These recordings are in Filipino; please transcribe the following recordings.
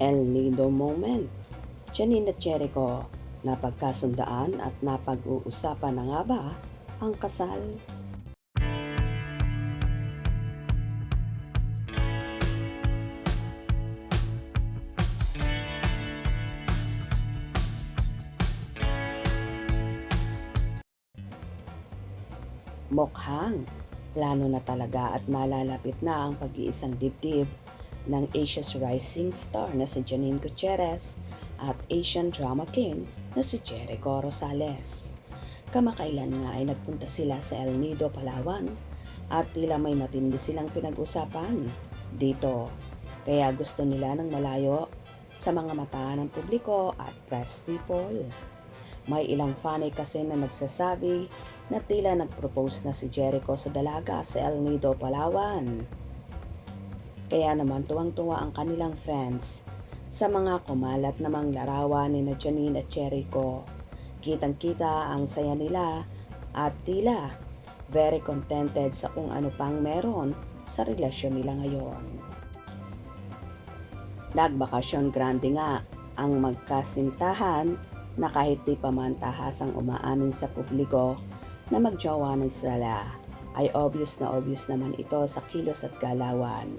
El Nido moment. Janine at Jericho, napagkasundaan at napag-uusapan na nga ba ang kasal? Mukhang plano na talaga at malalapit na ang pag-iisang dibdib ng Asia's rising star na si Janine Gutierrez at Asian drama king na si Jericho Rosales. Kamakailan nga ay nagpunta sila sa El Nido, Palawan at tila may matindi silang pinag-usapan dito. Kaya gusto nila ng malayo sa mga mata ng publiko at press people. May ilang fanay kasi na nagsasabi na tila nag-propose na si Jericho sa dalaga sa El Nido, Palawan. Kaya naman tuwang-tuwa ang kanilang fans sa mga kumalat namang larawan ni Janine at Jericho. Kitang-kita ang saya nila at tila very contented sa kung ano pang meron sa relasyon nila ngayon. Nagbakasyon grande nga ang magkasintahan na kahit di pa man tahasang umaamin sa publiko na magjowa na sila, ay obvious naman ito sa kilos at galawan.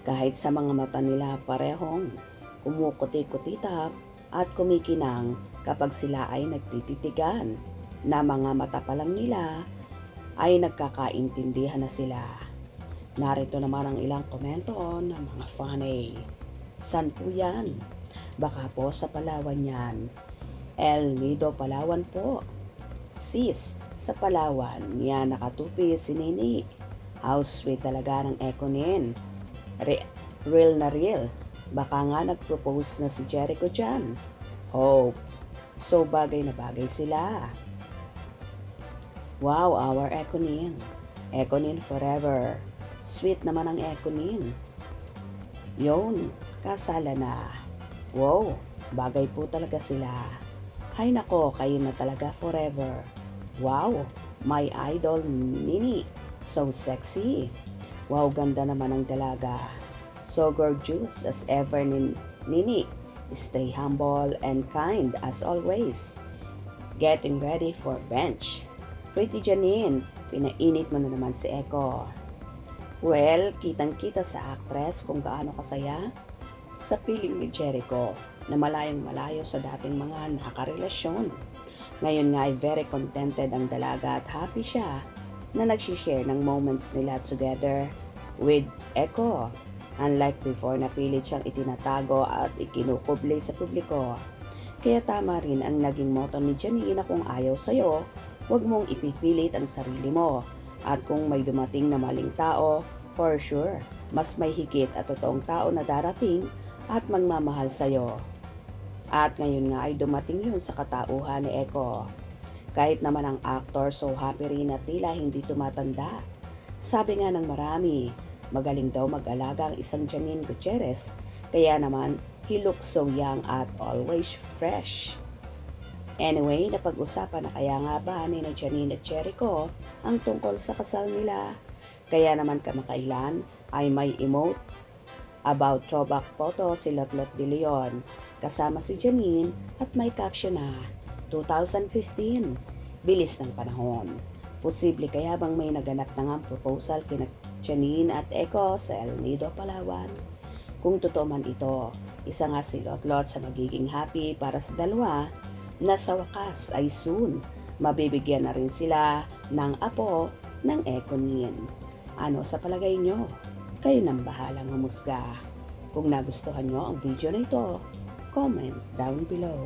Kahit sa mga mata nila parehong kumukuti-kutitap at kumikinang kapag sila ay nagtititigan na mga mata pa lang nila ay nagkakaintindihan na sila. Narito naman ang ilang komento ng mga fanay. San po yan? Baka po sa Palawan yan. El Nido, Palawan po. Sis, sa Palawan, yan nakatupi si Nini. How sweet talaga ng Ekonin. Real na real. Baka nga nag-propose na si Jericho dyan. Hope. So bagay na bagay sila. Wow, our Ekonin. Ekonin forever. Sweet naman ang Ekonin. Yon, kasala na. Wow, bagay po talaga sila. Hay nako, kayo na talaga forever. Wow, my idol Nini. So sexy. Wow, ganda naman ang dalaga. So gorgeous as ever Nini. Stay humble and kind as always. Getting ready for bench. Pretty Janine, pinainit mo na naman si Eko. Well, kitang-kita sa actress kung gaano kasaya sa piling ni Jericho na malayong malayo sa dating mga nakarelasyon. Ngayon nga ay very contented ang dalaga at happy siya na nagsishare ng moments nila together with Eko. Unlike before na pilit siyang itinatago at ikinukubli sa publiko. Kaya tama rin ang naging motto ni Janine na kung ayaw sa'yo, huwag mong ipipilit ang sarili mo. At kung may dumating na maling tao, for sure, mas may higit at totoong tao na darating at magmamahal sa'yo. At ngayon nga ay dumating yun sa katauhan ni Eko. Kahit naman ang actor so happy rin na tila hindi tumatanda. Sabi nga ng marami, magaling daw mag-alaga ang isang Janine Gutierrez, kaya naman he looks so young at always fresh. Anyway, napag-usapan na kaya nga ba ni Janine at Jericho ang tungkol sa kasal nila. Kaya naman kamakailan ay may emote about throwback photo si Lotlot de Leon kasama si Janine at may caption na 2015, bilis ng panahon. Posible kaya bang may naganap na ngang proposal kina Janine at Eko sa El Nido, Palawan? Kung totoo man ito, isa nga si Lotlot sa magiging happy para sa dalawa na sa wakas ay soon mabibigyan na rin sila ng apo ng Ekonin. Ano sa palagay nyo? Kayo nang bahalang humusga. Kung nagustuhan nyo ang video na ito, comment down below.